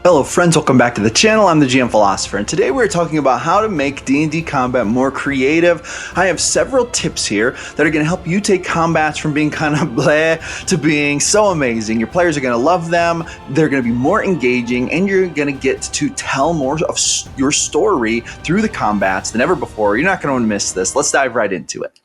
Hello friends, welcome back to the channel. I'm the GM Philosopher, and today we're talking about how to make D&D combat more creative. I have several tips here that are going to help you take combats from being kind of bleh to being so amazing. Your players are going to love them, they're going to be more engaging, and you're going to get to tell more of your story through the combats than ever before. You're not going to miss this. Let's dive right into it.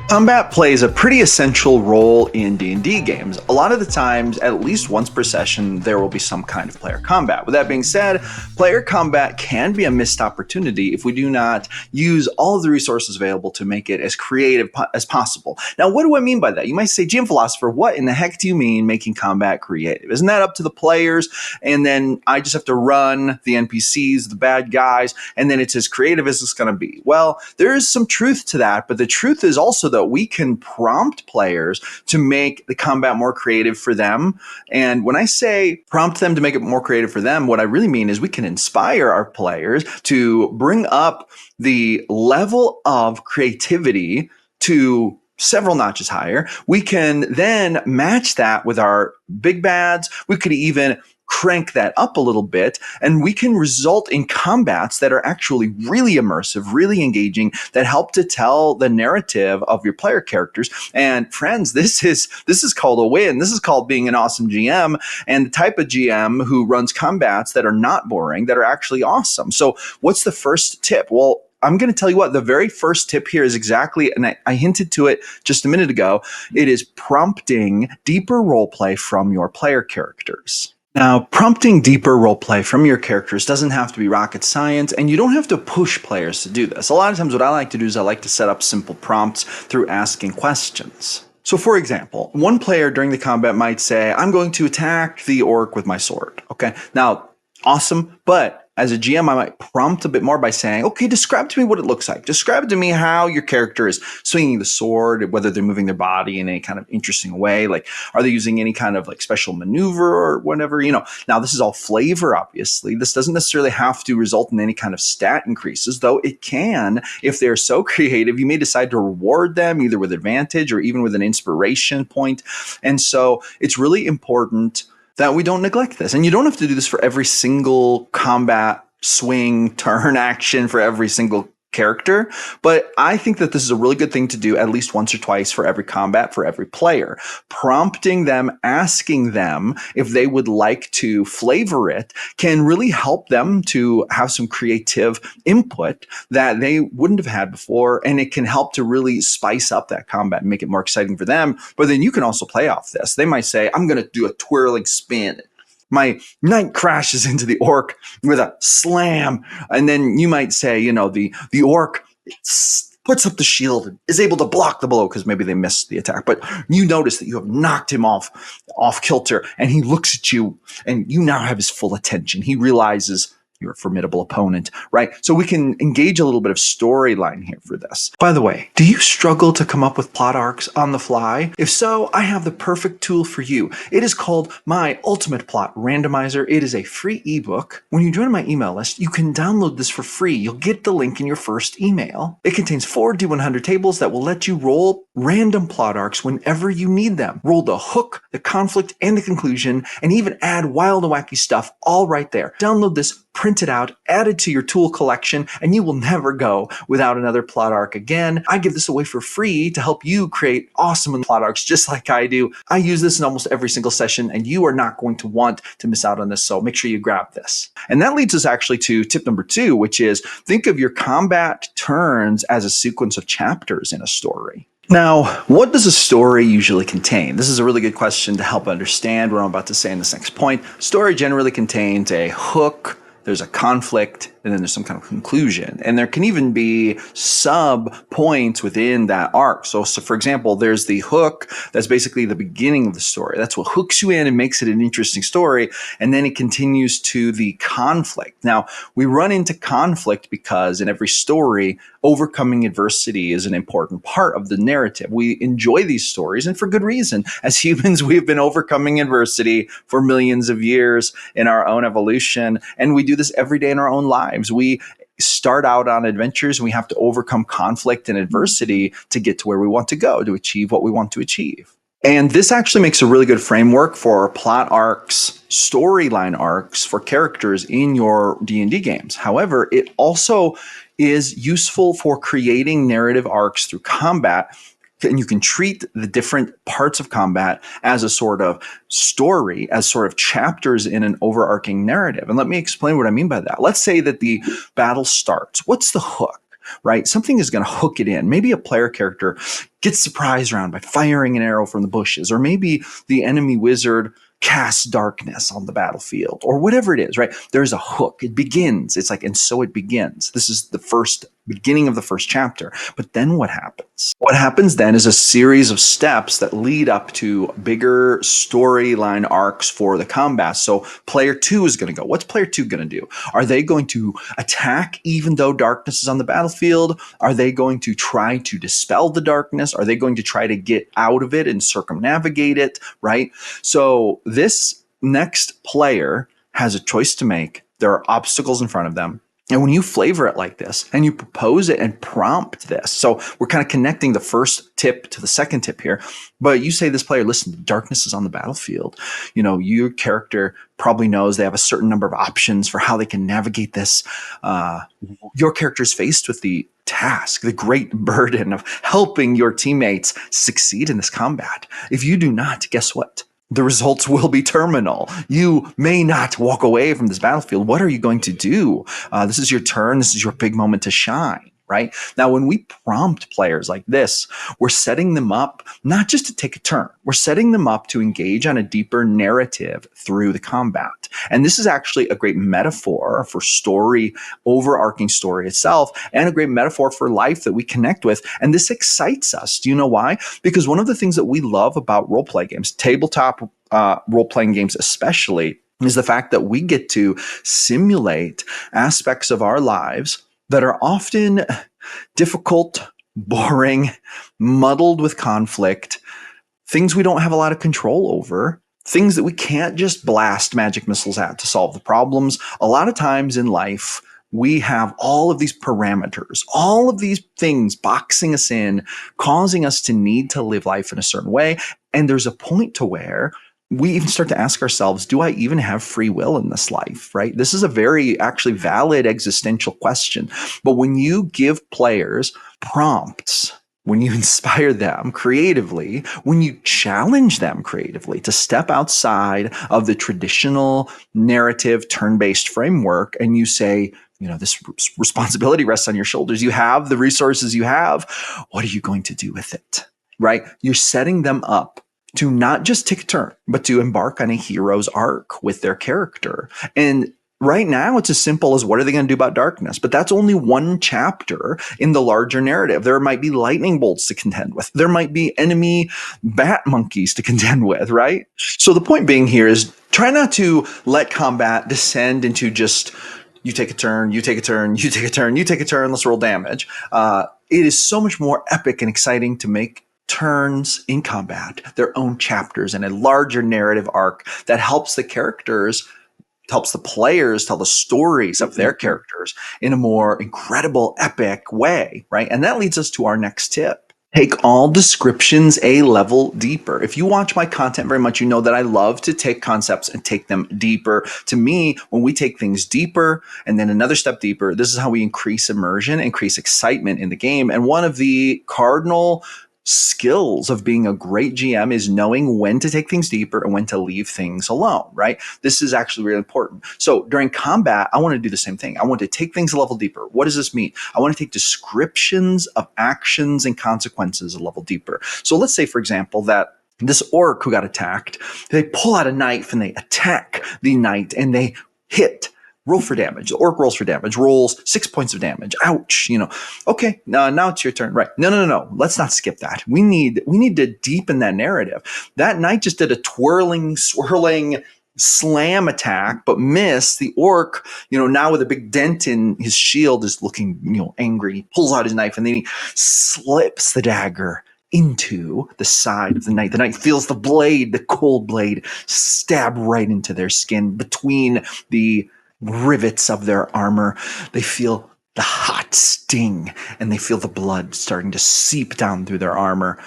Combat plays a pretty essential role in D&D games. A lot of the times, at least once per session, there will be some kind of player combat. With that being said, player combat can be a missed opportunity if we do not use all of the resources available to make it as creative as possible. Now, what do I mean by that? You might say, GM Philosopher, what in the heck do you mean making combat creative? Isn't that up to the players? And then I just have to run the NPCs, the bad guys, and then it's as creative as it's going to be. Well, there is some truth to that, but the truth is also that we can prompt players to make the combat more creative for them. And when I say prompt them to make it more creative for them, what I really mean is we can inspire our players to bring up the level of creativity to several notches higher. We can then match that with our big bads. We could even crank that up a little bit, and we can result in combats that are actually really immersive, really engaging, that help to tell the narrative of your player characters. And friends, this is called a win. This is called being an awesome GM, and the type of GM who runs combats that are not boring, that are actually awesome. So what's the first tip? Well, I'm going to tell you what, the very first tip here is exactly, and I hinted to it just a minute ago, it is prompting deeper roleplay from your player characters. Now, prompting deeper roleplay from your characters doesn't have to be rocket science, and you don't have to push players to do this. A lot of times what I like to do is I like to set up simple prompts through asking questions. So for example, one player during the combat might say, I'm going to attack the orc with my sword. Okay, now, awesome, but as a GM, I might prompt a bit more by saying, okay, describe to me what it looks like. Describe to me how your character is swinging the sword, whether they're moving their body in any kind of interesting way. Like, are they using any kind of like special maneuver or whatever? You know, now this is all flavor, obviously. This doesn't necessarily have to result in any kind of stat increases, though it can. If they're so creative, you may decide to reward them either with advantage or even with an inspiration point. And so it's really important that we don't neglect this. And you don't have to do this for every single combat swing, turn action for every single character, but I think that this is a really good thing to do at least once or twice for every combat, for every player. Prompting them, asking them if they would like to flavor it can really help them to have some creative input that they wouldn't have had before, and it can help to really spice up that combat and make it more exciting for them. But then you can also play off this. They might say, I'm going to do a twirling spin. My knight crashes into the orc with a slam. And then you might say, you know, the orc puts up the shield and is able to block the blow because maybe they missed the attack. But you notice that you have knocked him off kilter, and he looks at you, and you now have his full attention. He realizes you're a formidable opponent, right? So we can engage a little bit of storyline here for this. By the way, do you struggle to come up with plot arcs on the fly? If so, I have the perfect tool for you. It is called My Ultimate Plot Randomizer. It is a free ebook. When you join my email list, you can download this for free. You'll get the link in your first email. It contains 4 D100 tables that will let you roll random plot arcs whenever you need them. Roll the hook, the conflict, and the conclusion, and even add wild and wacky stuff all right there. Download this, print it out, add it to your tool collection, and you will never go without another plot arc again. I give this away for free to help you create awesome plot arcs just like I do. I use this in almost every single session, and you are not going to want to miss out on this, so make sure you grab this. And that leads us actually to tip number 2, which is think of your combat turns as a sequence of chapters in a story. Now, what does a story usually contain? This is a really good question to help understand what I'm about to say in this next point. Story generally contains a hook, there's a conflict, and then there's some kind of conclusion. And there can even be sub points within that arc. So for example, there's the hook. That's basically the beginning of the story. That's what hooks you in and makes it an interesting story. And then it continues to the conflict. Now, we run into conflict because in every story, overcoming adversity is an important part of the narrative. We enjoy these stories, and for good reason. As humans, we've been overcoming adversity for millions of years in our own evolution, and we do this every day in our own lives. We start out on adventures, and we have to overcome conflict and adversity to get to where we want to go, to achieve what we want to achieve. And this actually makes a really good framework for plot arcs, storyline arcs for characters in your D&D games. However, it also is useful for creating narrative arcs through combat, and you can treat the different parts of combat as a sort of story, as sort of chapters in an overarching narrative. And let me explain what I mean by that. Let's say that the battle starts. What's the hook? Right? Something is going to hook it in. Maybe a player character gets surprised around by firing an arrow from the bushes, or maybe the enemy wizard casts darkness on the battlefield, or whatever it is, right? There's a hook. It begins. It's like, and so it begins. This is the first beginning of the first chapter. But then what happens? What happens then is a series of steps that lead up to bigger storyline arcs for the combat. So player two is going to go. What's player two going to do? Are they going to attack even though darkness is on the battlefield? Are they going to try to dispel the darkness? Are they going to try to get out of it and circumnavigate it, right? So this next player has a choice to make. There are obstacles in front of them. And when you flavor it like this and you propose it and prompt this, so we're kind of connecting the first tip to the second tip here, but you say this player, listen, darkness is on the battlefield. You know, your character probably knows they have a certain number of options for how they can navigate this. Your character is faced with the task, the great burden of helping your teammates succeed in this combat. If you do not, guess what? The results will be terminal. You may not walk away from this battlefield. What are you going to do? This is your turn. This is your big moment to shine, right? Now, when we prompt players like this, we're setting them up not just to take a turn. We're setting them up to engage on a deeper narrative through the combat. And this is actually a great metaphor for story, overarching story itself, and a great metaphor for life that we connect with. And this excites us. Do you know why? Because one of the things that we love about role-play games, tabletop role-playing games especially, is the fact that we get to simulate aspects of our lives that are often difficult, boring, muddled with conflict, things we don't have a lot of control over, things that we can't just blast magic missiles at to solve the problems. A lot of times in life, we have all of these parameters, all of these things boxing us in, causing us to need to live life in a certain way. And there's a point to where we even start to ask ourselves, do I even have free will in this life, right? This is a very actually valid existential question. But when you give players prompts, when you inspire them creatively, when you challenge them creatively to step outside of the traditional narrative turn-based framework, and you say, you know, this responsibility rests on your shoulders. You have the resources you have. What are you going to do with it, right? You're setting them up to not just take a turn, but to embark on a hero's arc with their character. And right now, it's as simple as what are they going to do about darkness? But that's only one chapter in the larger narrative. There might be lightning bolts to contend with. There might be enemy bat monkeys to contend with, right? So the point being here is try not to let combat descend into just you take a turn, you take a turn, you take a turn, you take a turn, let's roll damage. It is so much more epic and exciting to make turns in combat their own chapters and a larger narrative arc that helps the characters, helps the players tell the stories of their characters in a more incredible, epic way, right? And that leads us to our next tip. Take all descriptions a level deeper. If you watch my content very much, you know that I love to take concepts and take them deeper. To me, when we take things deeper and then another step deeper, this is how we increase immersion, increase excitement in the game. And one of the cardinal skills of being a great GM is knowing when to take things deeper and when to leave things alone, right? This is actually really important. So during combat, I want to do the same thing. I want to take things a level deeper. What does this mean? I want to take descriptions of actions and consequences a level deeper. So let's say, for example, that this orc who got attacked, they pull out a knife and they attack the knight and they hit. Roll for damage. The orc rolls for damage, rolls 6 points of damage. Ouch. You know, okay, now it's your turn. Right. No. Let's not skip that. We need to deepen that narrative. That knight just did a twirling, swirling slam attack, but missed. The orc, you know, now with a big dent in his shield is looking, you know, angry. He pulls out his knife and then he slips the dagger into the side of the knight. The knight feels the blade, the cold blade, stab right into their skin between the rivets of their armor. They feel the hot sting and they feel the blood starting to seep down through their armor.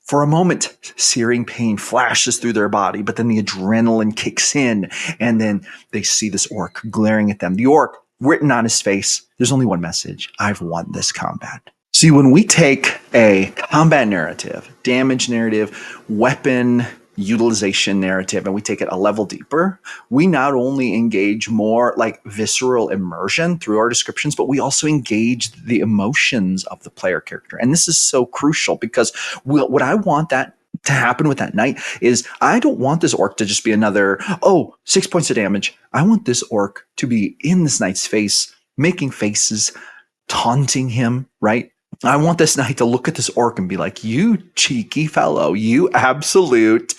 For a moment, searing pain flashes through their body, but then the adrenaline kicks in, and then they see this orc glaring at them. The orc, written on his face, there's only one message: I've won this combat. See, when we take a combat narrative, damage narrative, weapon utilization narrative, and we take it a level deeper, we not only engage more like visceral immersion through our descriptions, but we also engage the emotions of the player character. And this is so crucial because what I want that to happen with that knight is I don't want this orc to just be another, oh, 6 points of damage. I want this orc to be in this knight's face, making faces, taunting him, right? I want this knight to look at this orc and be like, you cheeky fellow, you absolute,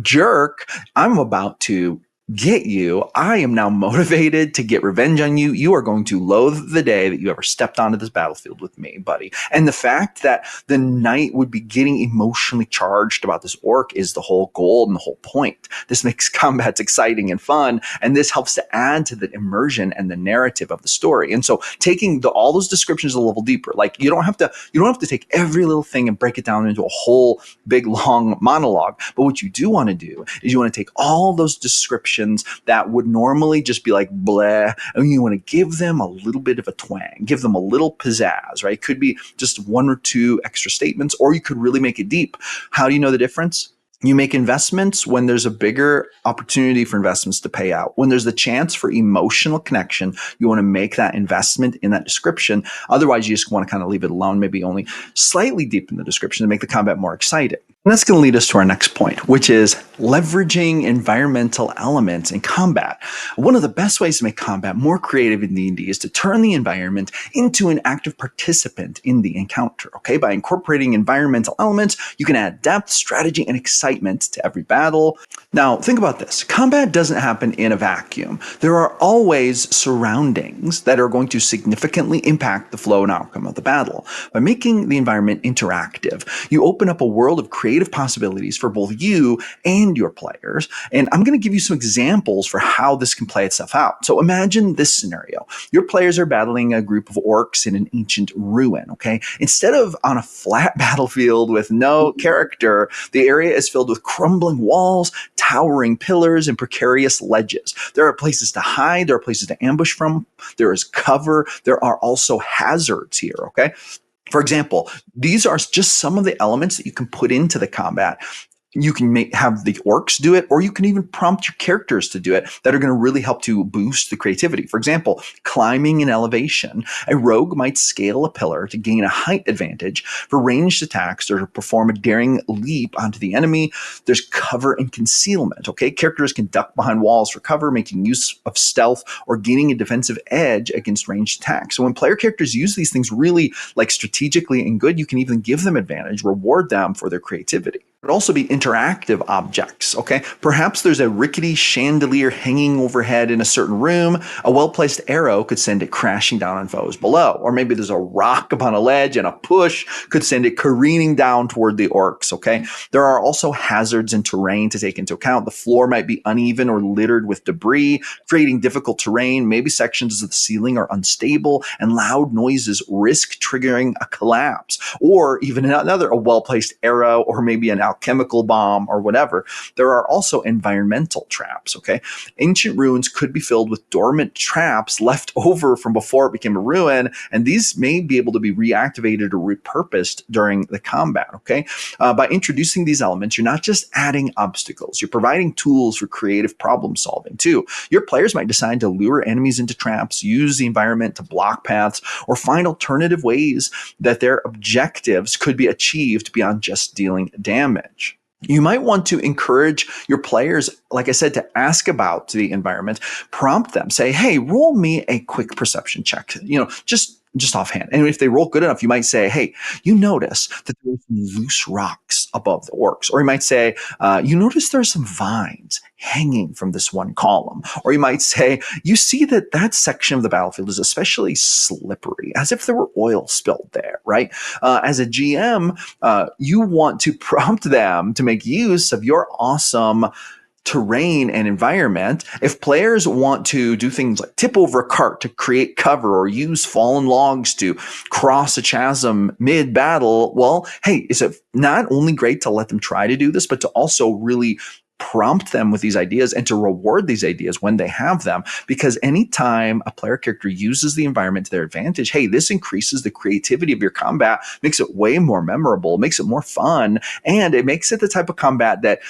jerk. I'm about to get you. I am now motivated to get revenge on you. You are going to loathe the day that you ever stepped onto this battlefield with me, buddy. And the fact that the knight would be getting emotionally charged about this orc is the whole goal and the whole point. This makes combats exciting and fun, and this helps to add to the immersion and the narrative of the story. And so taking all those descriptions a level deeper, like you don't have to take every little thing and break it down into a whole big long monologue. But what you do want to do is you want to take all those descriptions that would normally just be like blah, and you want to give them a little bit of a twang, give them a little pizzazz, right? It could be just one or two extra statements, or you could really make it deep. How do you know the difference? You make investments when there's a bigger opportunity for investments to pay out. When there's the chance for emotional connection, you want to make that investment in that description. Otherwise, you just want to kind of leave it alone, maybe only slightly deepen the description to make the combat more exciting. And that's going to lead us to our next point, which is leveraging environmental elements in combat. One of the best ways to make combat more creative in D&D is to turn the environment into an active participant in the encounter. Okay, by incorporating environmental elements, you can add depth, strategy, and excitement to every battle. Now, think about this. Combat doesn't happen in a vacuum. There are always surroundings that are going to significantly impact the flow and outcome of the battle. By making the environment interactive, you open up a world of creative possibilities for both you and your players. And I'm going to give you some examples for how this can play itself out. So imagine this scenario. Your players are battling a group of orcs in an ancient ruin, okay? Instead of on a flat battlefield with no character, the area is filled with crumbling walls, towering pillars, and precarious ledges. There are places to hide. There are places to ambush from. There is cover. There are also hazards here, okay? For example, these are just some of the elements that you can put into the combat. You can have the orcs do it, or you can even prompt your characters to do it that are going to really help to boost the creativity. For example, climbing an elevation. A rogue might scale a pillar to gain a height advantage for ranged attacks or to perform a daring leap onto the enemy. There's cover and concealment. Okay, characters can duck behind walls for cover, making use of stealth or gaining a defensive edge against ranged attacks. So when player characters use these things really like strategically and good, you can even give them advantage, reward them for their creativity. It could also be interactive objects, okay? Perhaps there's a rickety chandelier hanging overhead in a certain room. A well-placed arrow could send it crashing down on foes below. Or maybe there's a rock upon a ledge and a push could send it careening down toward the orcs, okay? There are also hazards and terrain to take into account. The floor might be uneven or littered with debris, creating difficult terrain. Maybe sections of the ceiling are unstable and loud noises risk triggering a collapse. Or even a well-placed arrow or maybe an chemical bomb or whatever. There are also environmental traps, okay? Ancient ruins could be filled with dormant traps left over from before it became a ruin, and these may be able to be reactivated or repurposed during the combat, okay? By introducing these elements, you're not just adding obstacles, you're providing tools for creative problem solving too. Your players might decide to lure enemies into traps, use the environment to block paths, or find alternative ways that their objectives could be achieved beyond just dealing damage. You might want to encourage your players, like I said, to ask about the environment, prompt them, say, hey, roll me a quick perception check, just offhand. And if they roll good enough, you might say, hey, you notice that there are some loose rocks above the orcs. Or you might say, you notice there's some vines hanging from this one column. Or you might say, you see that section of the battlefield is especially slippery, as if there were oil spilled there, right? As a GM, you want to prompt them to make use of your awesome terrain and environment. If players want to do things like tip over a cart to create cover or use fallen logs to cross a chasm mid-battle, well, hey, is it not only great to let them try to do this, but to also really prompt them with these ideas and to reward these ideas when they have them? Because anytime a player character uses the environment to their advantage, hey, this increases the creativity of your combat, makes it way more memorable, makes it more fun, and it makes it the type of combat that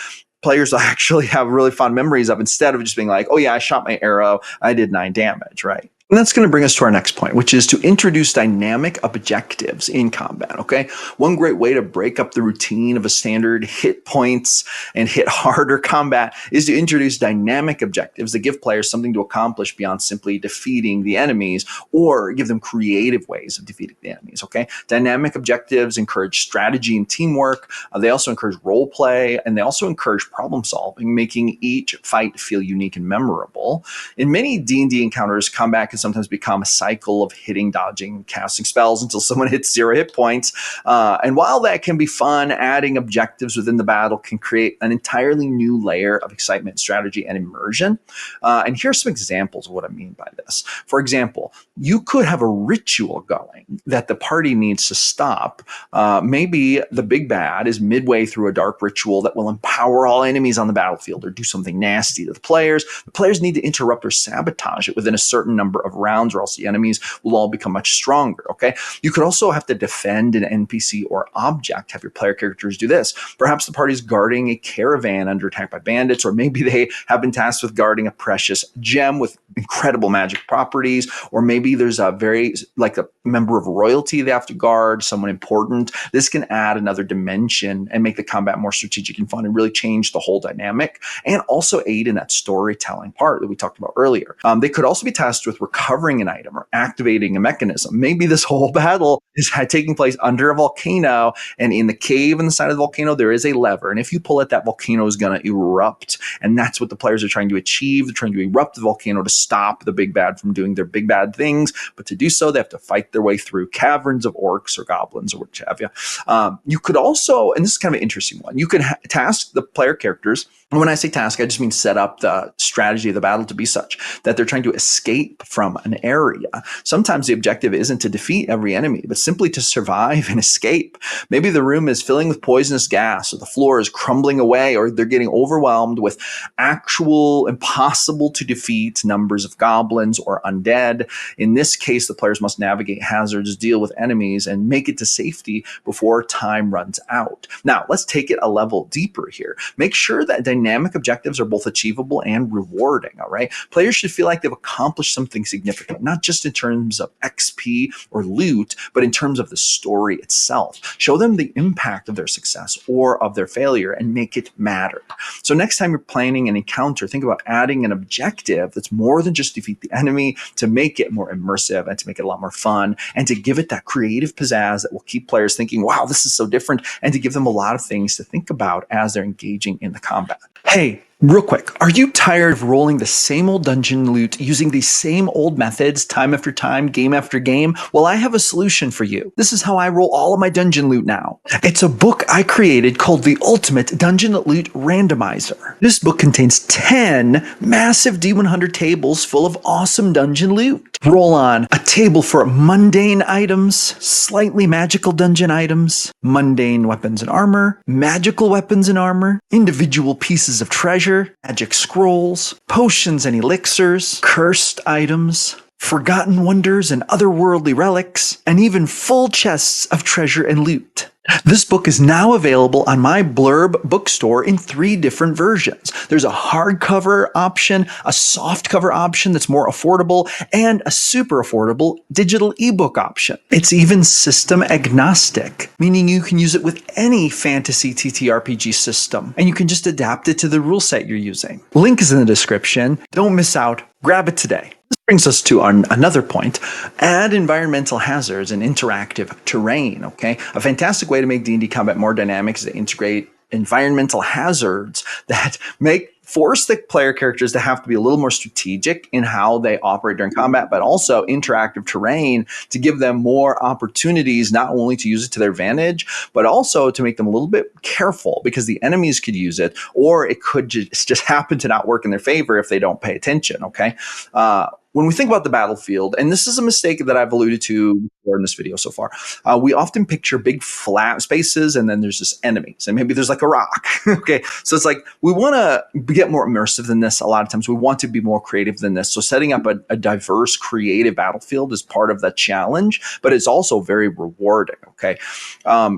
players actually have really fond memories of, instead of just being like, oh yeah, I shot my arrow, I did 9 damage, right? And that's going to bring us to our next point, which is to introduce dynamic objectives in combat, okay? One great way to break up the routine of a standard hit points and hit harder combat is to introduce dynamic objectives that give players something to accomplish beyond simply defeating the enemies, or give them creative ways of defeating the enemies, okay? Dynamic objectives encourage strategy and teamwork. They also encourage role play, and they also encourage problem solving, making each fight feel unique and memorable. In many D&D encounters, combat can sometimes become a cycle of hitting, dodging, casting spells until someone hits 0 hit points. And while that can be fun, adding objectives within the battle can create an entirely new layer of excitement, strategy, and immersion. And here's some examples of what I mean by this. For example, you could have a ritual going that the party needs to stop. Maybe the big bad is midway through a dark ritual that will empower all enemies on the battlefield or do something nasty to the players. The players need to interrupt or sabotage it within a certain number of rounds, or else the enemies will all become much stronger, okay? You could also have to defend an NPC or object, have your player characters do this. Perhaps the party's guarding a caravan under attack by bandits, or maybe they have been tasked with guarding a precious gem with incredible magic properties, or maybe there's a member of royalty they have to guard, someone important. This can add another dimension and make the combat more strategic and fun, and really change the whole dynamic, and also aid in that storytelling part that we talked about earlier. They could also be tasked with recovering an item or activating a mechanism. Maybe this whole battle is taking place under a volcano, and in the cave in the side of the volcano, there is a lever. And if you pull it, that volcano is going to erupt. And that's what the players are trying to achieve. They're trying to erupt the volcano to stop the big bad from doing their big bad things. But to do so, they have to fight their way through caverns of orcs or goblins or what have you. You could also, and this is kind of an interesting one, you could task the player characters. And when I say task, I just mean set up the strategy of the battle to be such that they're trying to escape from an area. Sometimes the objective isn't to defeat every enemy, but simply to survive and escape. Maybe the room is filling with poisonous gas, or the floor is crumbling away, or they're getting overwhelmed with actual impossible to defeat numbers of goblins or undead. In this case, the players must navigate hazards, deal with enemies, and make it to safety before time runs out. Now, let's take it a level deeper here. Make sure that dynamic objectives are both achievable and rewarding, all right? Players should feel like they've accomplished something significant, not just in terms of XP or loot, but in terms of the story itself. Show them the impact of their success or of their failure and make it matter. So next time you're planning an encounter, think about adding an objective that's more than just defeat the enemy, to make it more immersive and to make it a lot more fun, and to give it that creative pizzazz that will keep players thinking, wow, this is so different, and to give them a lot of things to think about as they're engaging in the combat. Hey, real quick, are you tired of rolling the same old dungeon loot using these same old methods time after time, game after game? Well, I have a solution for you. This is how I roll all of my dungeon loot now. It's a book I created called The Ultimate Dungeon Loot Randomizer. This book contains 10 massive D100 tables full of awesome dungeon loot. Roll on a table for mundane items, slightly magical dungeon items, mundane weapons and armor, magical weapons and armor, individual pieces of treasure, magic scrolls, potions and elixirs, cursed items, forgotten wonders and otherworldly relics, and even full chests of treasure and loot. This book is now available on my Blurb bookstore in 3 different versions. There's a hardcover option, a softcover option that's more affordable, and a super affordable digital ebook option. It's even system agnostic, meaning you can use it with any fantasy TTRPG system, and you can just adapt it to the rule set you're using. Link is in the description. Don't miss out. Grab it today. This brings us to another point. Add environmental hazards and interactive terrain, okay? A fantastic way to make D&D combat more dynamic is to integrate environmental hazards that make force the player characters to have to be a little more strategic in how they operate during combat, but also interactive terrain to give them more opportunities, not only to use it to their advantage, but also to make them a little bit careful because the enemies could use it, or it could just happen to not work in their favor if they don't pay attention. Okay. When we think about the battlefield, and this is a mistake that I've alluded to before in this video so far, we often picture big flat spaces and then there's just enemies and maybe there's like a rock. Okay. So it's like we want to get more immersive than this. A lot of times we want to be more creative than this. So setting up a diverse, creative battlefield is part of the challenge, but it's also very rewarding. Okay.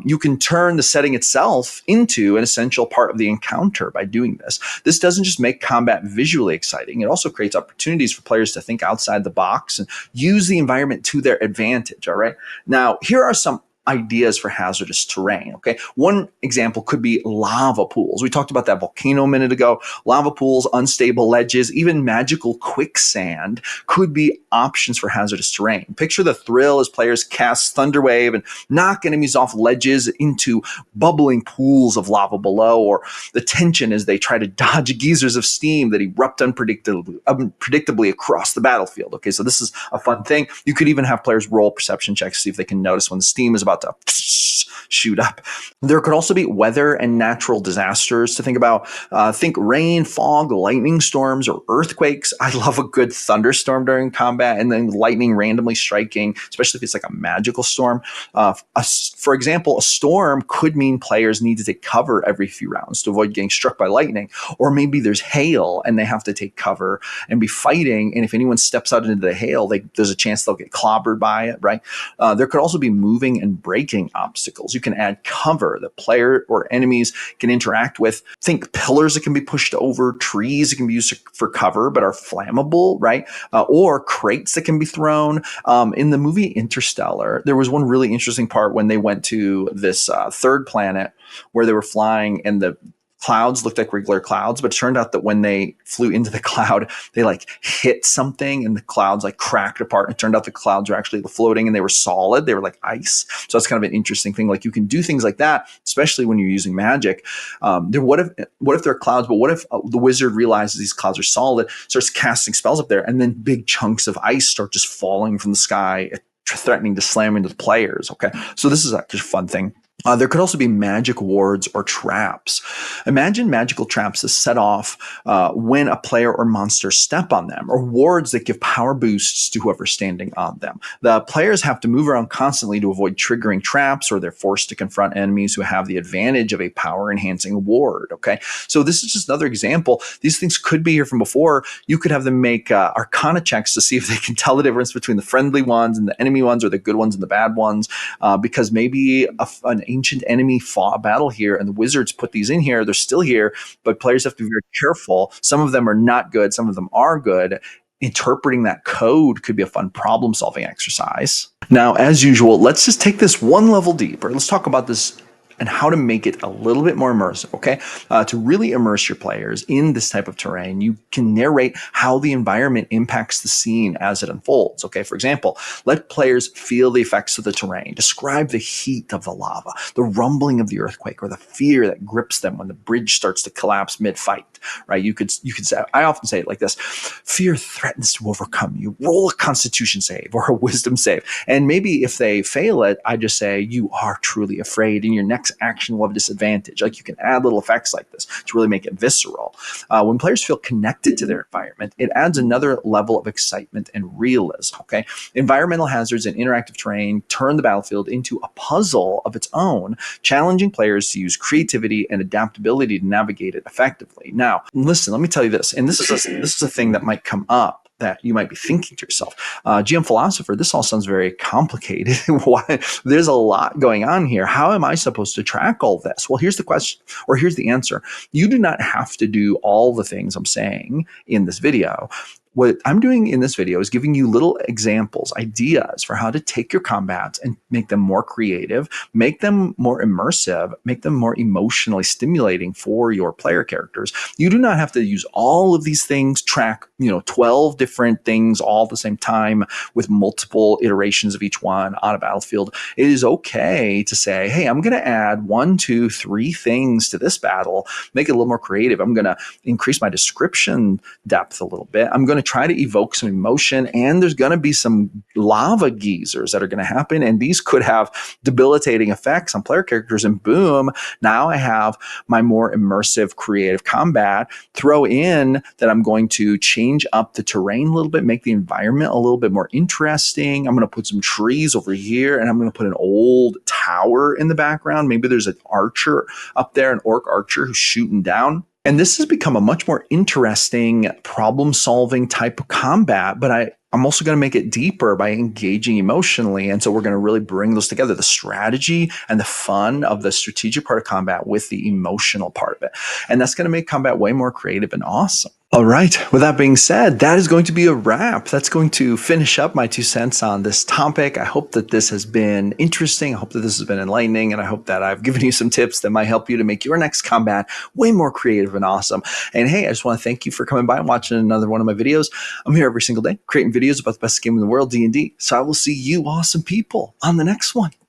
You can turn the setting itself into an essential part of the encounter by doing this. This doesn't just make combat visually exciting, it also creates opportunities for players to think outside the box and use the environment to their advantage. All right. Now, here are some ideas for hazardous terrain. Okay. One example could be lava pools. We talked about that volcano a minute ago. Lava pools, unstable ledges, even magical quicksand could be options for hazardous terrain. Picture the thrill as players cast Thunderwave and knock enemies off ledges into bubbling pools of lava below, or the tension as they try to dodge geysers of steam that erupt unpredictably across the battlefield. Okay, so this is a fun thing. You could even have players roll perception checks to see if they can notice when the steam is about to shoot up. There could also be weather and natural disasters to think about. Think rain, fog, lightning storms, or earthquakes. I love a good thunderstorm during combat and then lightning randomly striking, especially if it's like a magical storm. For example, a storm could mean players need to take cover every few rounds to avoid getting struck by lightning. Or maybe there's hail and they have to take cover and be fighting. And if anyone steps out into the hail, there's a chance they'll get clobbered by it, right? There could also be moving and breaking obstacles. You can add cover that player or enemies can interact with. Think pillars that can be pushed over, trees that can be used for cover but are flammable, right? Or crates that can be thrown. In the movie Interstellar, there was one really interesting part when they went to this third planet where they were flying and the clouds looked like regular clouds, but it turned out that when they flew into the cloud, they like hit something and the clouds like cracked apart. And it turned out the clouds were actually floating and they were solid. They were like ice. So that's kind of an interesting thing. Like you can do things like that, especially when you're using magic. What if they're clouds, but what if the wizard realizes these clouds are solid, starts casting spells up there, and then big chunks of ice start just falling from the sky, threatening to slam into the players. Okay. So this is actually a fun thing. There could also be magic wards or traps. Imagine magical traps that set off when a player or monster step on them, or wards that give power boosts to whoever's standing on them. The players have to move around constantly to avoid triggering traps, or they're forced to confront enemies who have the advantage of a power-enhancing ward. Okay, so this is just another example. These things could be here from before. You could have them make Arcana checks to see if they can tell the difference between the friendly ones and the enemy ones, or the good ones and the bad ones, because maybe an ancient enemy fought a battle here and the wizards put these in here. They're still here, but players have to be very careful. Some of them are not good, some of them are good. Interpreting that code could be a fun problem solving exercise. Now, as usual, let's just take this one level deeper. Let's talk about this and how to make it a little bit more immersive, okay? To really immerse your players in this type of terrain, you can narrate how the environment impacts the scene as it unfolds, okay? For example, let players feel the effects of the terrain. Describe the heat of the lava, the rumbling of the earthquake, or the fear that grips them when the bridge starts to collapse mid-fight, right? You could say, I often say it like this: fear threatens to overcome you. Roll a constitution save or a wisdom save. And maybe if they fail it, I just say, you are truly afraid, and your next action will have disadvantage. Like you can add little effects like this to really make it visceral. When players feel connected to their environment, it adds another level of excitement and realism. Okay, environmental hazards and interactive terrain turn the battlefield into a puzzle of its own, challenging players to use creativity and adaptability to navigate it effectively. Now, listen, let me tell you this, and this is a thing that might come up that you might be thinking to yourself, GM Philosopher, this all sounds very complicated. Why? There's a lot going on here. How am I supposed to track all this? Well, here's the question, or here's the answer. You do not have to do all the things I'm saying in this video. what I'm doing in this video is giving you little examples, ideas for how to take your combats and make them more creative, make them more immersive, make them more emotionally stimulating for your player characters. You do not have to use all of these things, track, 12 different things all at the same time with multiple iterations of each one on a battlefield. It is okay to say, hey, I'm going to add 1, 2, 3 things to this battle, make it a little more creative. I'm going to increase my description depth a little bit. I'm going to try to evoke some emotion, and there's going to be some lava geysers that are going to happen, and these could have debilitating effects on player characters. And boom, now I have my more immersive creative combat. Throw in that I'm going to change up the terrain a little bit, make the environment a little bit more interesting. I'm going to put some trees over here, and I'm going to put an old tower in the background. Maybe there's an archer up there, an orc archer who's shooting down. And this has become a much more interesting problem-solving type of combat, but I'm also going to make it deeper by engaging emotionally. And so we're going to really bring those together, the strategy and the fun of the strategic part of combat with the emotional part of it. And that's going to make combat way more creative and awesome. All right. With that being said, that is going to be a wrap. That's going to finish up my 2 cents on this topic. I hope that this has been interesting. I hope that this has been enlightening. And I hope that I've given you some tips that might help you to make your next combat way more creative and awesome. And hey, I just want to thank you for coming by and watching another one of my videos. I'm here every single day creating videos about the best game in the world, D&D. So I will see you awesome people on the next one.